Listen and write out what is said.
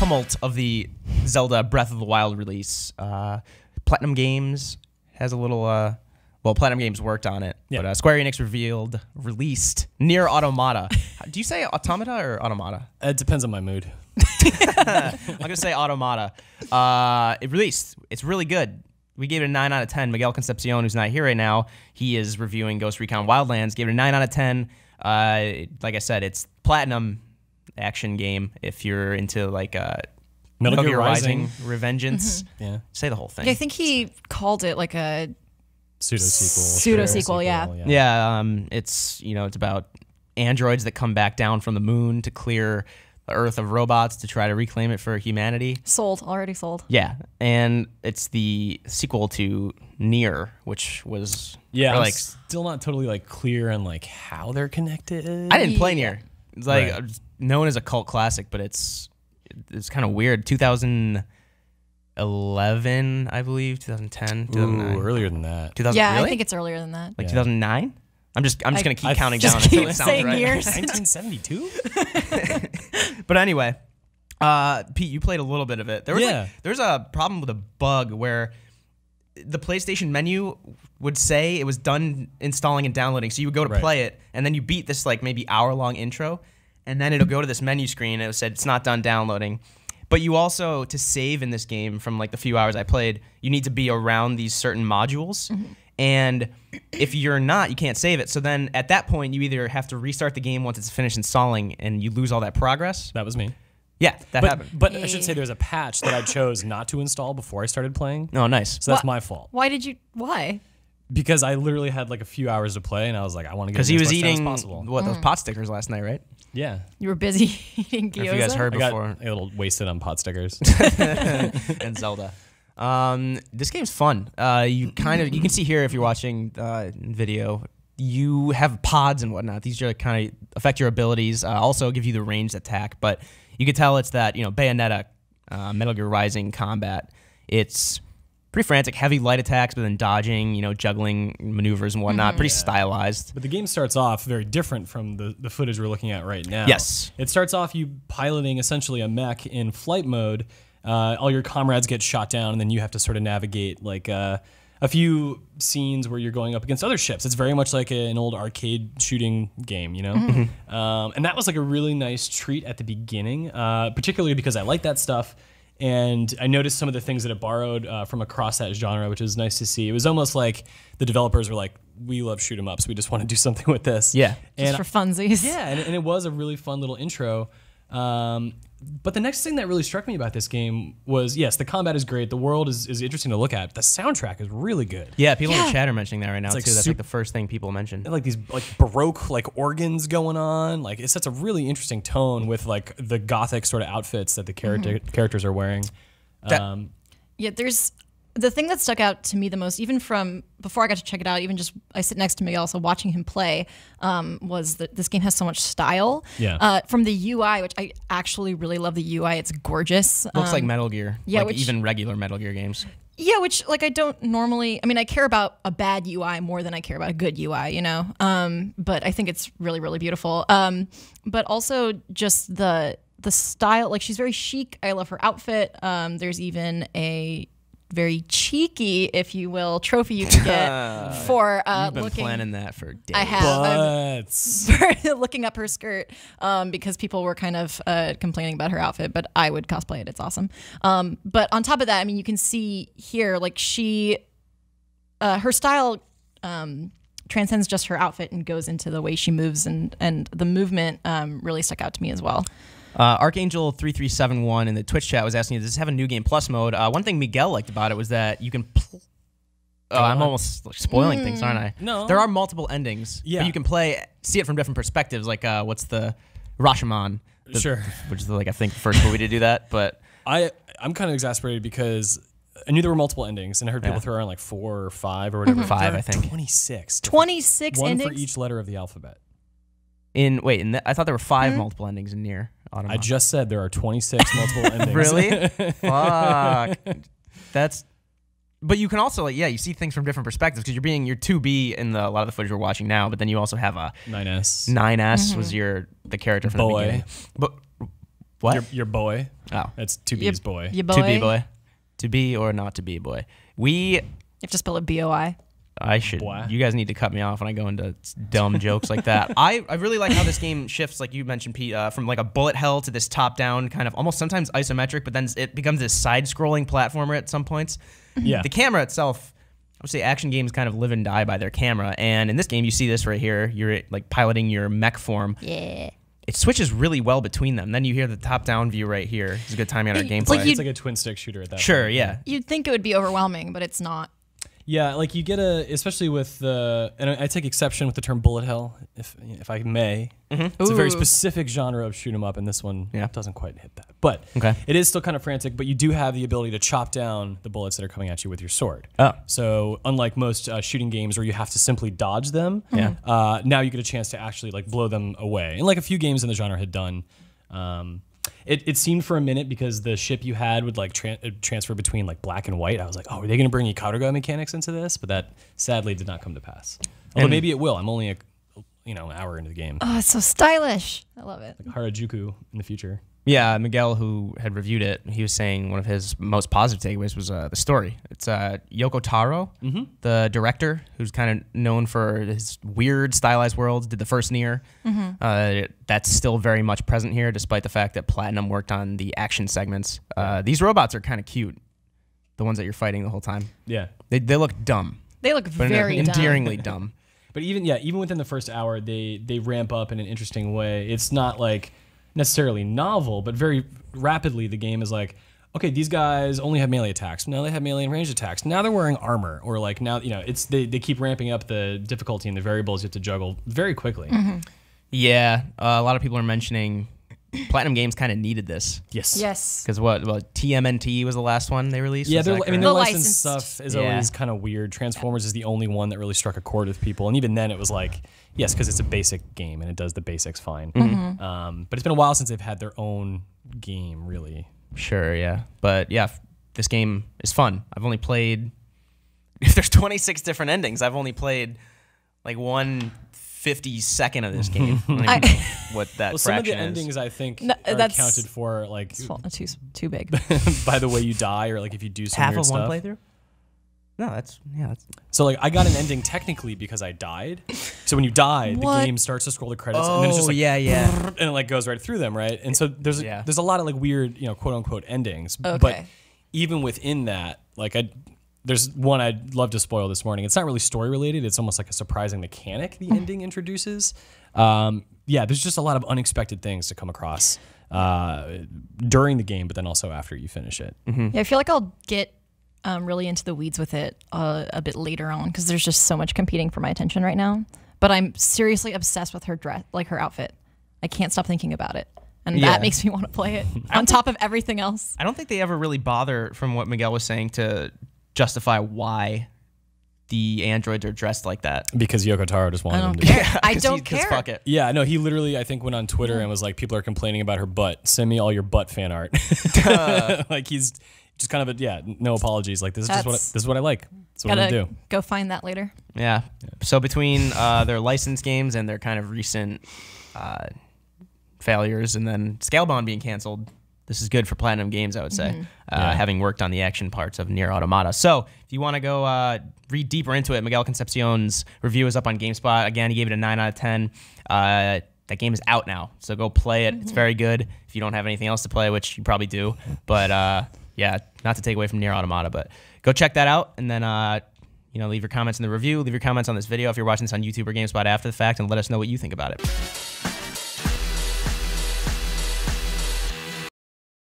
tumult of the Zelda Breath of the Wild release, Platinum Games has a little. Well, Platinum Games worked on it, but Square Enix released NieR Automata. Do you say automata or automata? It depends on my mood. I'm gonna say automata. It released. It's really good. We gave it a 9 out of 10. Miguel Concepcion, who's not here right now, he is reviewing Ghost Recon Wildlands. Gave it a 9 out of 10. Like I said, it's Platinum action game. If you're into like Metal Gear Rising, Revengeance, say the whole thing. Yeah, I think he called it like a Pseudo-sequel, yeah. It's it's about androids that come back down from the moon to clear the Earth of robots to try to reclaim it for humanity. Already sold. Yeah, and it's the sequel to NieR, which was like still not totally like clear on like how they're connected. I didn't play NieR. It's like known as a cult classic, but it's kind of weird. 2011, I believe, 2010, 2009. Ooh, earlier than that. Yeah, really? I think it's earlier than that. Like 2009? I'm just gonna keep counting down just until it sounds saying right. years. 1972. But anyway, Pete, you played a little bit of it. There was there's a problem with a bug where the PlayStation menu would say it was done installing and downloading. So you would go to play it, and then you beat this like maybe hour-long intro, and then it'll go to this menu screen, and it said it's not done downloading. But you also, to save in this game from like the few hours I played, you need to be around these certain modules. And if you're not, you can't save it. So then at that point, you either have to restart the game once it's finished installing and you lose all that progress. That was me. Yeah, that happened. But I should say there's a patch that I chose not to install before I started playing. Oh, nice. So that's my fault. Why? Because I literally had like a few hours to play, and I was like, I want to get as much time as possible. What, those pot stickers last night, right? Yeah. You were busy eating gyoza? If you guys heard before. I got a little wasted on pot stickers. And Zelda. This game's fun. You can see here if you're watching video, you have pods and whatnot. These are kind of affect your abilities. Also give you the ranged attack, but you can tell it's that Bayonetta, Metal Gear Rising combat. It's pretty frantic, heavy light attacks, but then dodging, juggling maneuvers and whatnot. Pretty stylized. But the game starts off very different from the footage we're looking at right now. Yes. It starts off you piloting essentially a mech in flight mode. All your comrades get shot down, and then you have to sort of navigate like a few scenes where you're going up against other ships. It's very much like an old arcade shooting game, And that was like a really nice treat at the beginning, particularly because I like that stuff. And I noticed some of the things that it borrowed from across that genre, which is nice to see. It was almost like the developers were like, we love shoot 'em ups. We just want to do something with this. Yeah. Just for funsies. Yeah, and it was a really fun little intro. But the next thing that really struck me about this game was, yes, the combat is great. The world is interesting to look at. The soundtrack is really good. Yeah, people in the chat are mentioning that right now, like too. That's like the first thing people mention. Like these like Baroque like organs going on. Like it sets a really interesting tone with like the gothic sort of outfits that the characters are wearing. Yeah, there's the thing that stuck out to me the most, even from before I got to check it out, even just I sit next to Miguel, so watching him play, was that this game has so much style. Yeah. From the UI, which I actually really love the UI. It's gorgeous. Looks like Metal Gear. Yeah, like even regular Metal Gear games. Yeah, which like I don't normally. I mean, I care about a bad UI more than I care about a good UI. But I think it's really, really beautiful. But also just the style. Like she's very chic. I love her outfit. There's even a very cheeky, if you will, trophy you can get for You've been planning that for days. I have. But looking up her skirt because people were kind of complaining about her outfit, but I would cosplay it. It's awesome. But on top of that, I mean, you can see here, like her style transcends just her outfit and goes into the way she moves, and the movement really stuck out to me as well. Archangel3371 in the Twitch chat was asking, does this have a New Game Plus mode? One thing Miguel liked about it was that you can... I'm almost spoiling things, aren't I? No. There are multiple endings, but you can see it from different perspectives, like what's the Rashomon? Sure. Which is like, I think, the first movie to do that, but... I'm kind of exasperated because I knew there were multiple endings, and I heard people throw around like 4 or 5 or whatever. 5, I think. 26. 26 one endings? for each letter of the alphabet. I thought there were 5 multiple endings in NieR Automata. I just said there are 26 multiple endings. Really? Fuck. But you can also, you see things from different perspectives because you're 2B in a lot of the footage we're watching now, but then you also have a 9S. 9S was the character from the beginning. But what? Your boy. Oh. That's 2B's boy. Your boy. 2B boy. To be or not to be boy. You have to spell it B-O-I. I should. Boy. You guys need to cut me off when I go into dumb jokes like that. I really like how this game shifts, like you mentioned, Pete, from like a bullet hell to this top-down kind of almost sometimes isometric, but then it becomes this side-scrolling platformer at some points. Yeah. The camera itself, I would say action games kind of live and die by their camera, and in this game you see this right here. You're like piloting your mech form. Yeah. It switches really well between them. Then you hear the top-down view right here. It's a good timing on our gameplay. It's like a twin-stick shooter at that Sure, point. yeah. You'd think it would be overwhelming, but it's not. Yeah, like you get especially with and I take exception with the term bullet hell, if I may. It's a very specific genre of shoot 'em up, and this one doesn't quite hit that. But it is still kind of frantic, but you do have the ability to chop down the bullets that are coming at you with your sword. Oh. So unlike most shooting games where you have to simply dodge them, now you get a chance to actually like blow them away. And like a few games in the genre had done. It seemed for a minute because the ship you had would like transfer between like black and white. I was like, oh, are they going to bring Ikaruga mechanics into this? But that sadly did not come to pass. Although maybe it will. I'm only an hour into the game. Oh, it's so stylish. I love it. Like Harajuku in the future. Yeah, Miguel, who had reviewed it, he was saying one of his most positive takeaways was the story. It's Yoko Taro, the director, who's kind of known for his weird stylized worlds, did the first NieR. That's still very much present here, despite the fact that Platinum worked on the action segments. These robots are kind of cute, the ones that you're fighting the whole time. Yeah. They look dumb. They look very endearingly dumb. But even within the first hour, they ramp up in an interesting way. It's not like necessarily novel, but very rapidly the game is like, okay, these guys only have melee attacks. Now they have melee and ranged attacks. Now they're wearing armor, or like now it's they keep ramping up the difficulty and the variables you have to juggle very quickly. Yeah, a lot of people are mentioning Platinum Games kind of needed this. Yes. Because TMNT was the last one they released? Yeah, their licensed stuff is always kind of weird. Transformers is the only one that really struck a chord with people. And even then it was like, yes, because it's a basic game and it does the basics fine. But it's been a while since they've had their own game, really. Sure, yeah. But yeah, this game is fun. I've only played, if there's 26 different endings, I've only played like 1/52nd of this game. I don't even know what that fraction some of the is. endings I think are accounted for like too big by the way you die, or like if you do some half weird of one stuff. playthrough. No, that's so like I got an ending technically because I died. So when you die, the game starts to scroll the credits, and then it's just like and it like goes right through them, right? And so there's a lot of like weird, quote unquote endings. Okay. But even within that, like there's one I'd love to spoil this morning. It's not really story related. It's almost like a surprising mechanic the ending introduces. There's just a lot of unexpected things to come across during the game, but then also after you finish it. Yeah, I feel like I'll get really into the weeds with it a bit later on because there's just so much competing for my attention right now. But I'm seriously obsessed with her dress, like her outfit. I can't stop thinking about it. And that makes me want to play it on top of everything else. I don't think they ever really bother, from what Miguel was saying, to justify why the androids are dressed like that. Because Yoko Taro just wanted them to care. I don't care. Fuck it. Yeah, no, he literally, I think, went on Twitter and was like, people are complaining about her butt. Send me all your butt fan art. Like he's just kind of no apologies. Like this is what I like. That's what I'm gonna do. Go find that later. Yeah. So between their licensed games and their kind of recent failures, and then Scalebound being canceled, this is good for Platinum Games, I would say, having worked on the action parts of NieR Automata. So if you want to go read deeper into it, Miguel Concepcion's review is up on GameSpot. Again, he gave it a 9 out of 10. That game is out now, so go play it. It's very good if you don't have anything else to play, which you probably do. But not to take away from NieR Automata, but go check that out, and then leave your comments in the review, leave your comments on this video if you're watching this on YouTube or GameSpot after the fact, and let us know what you think about it.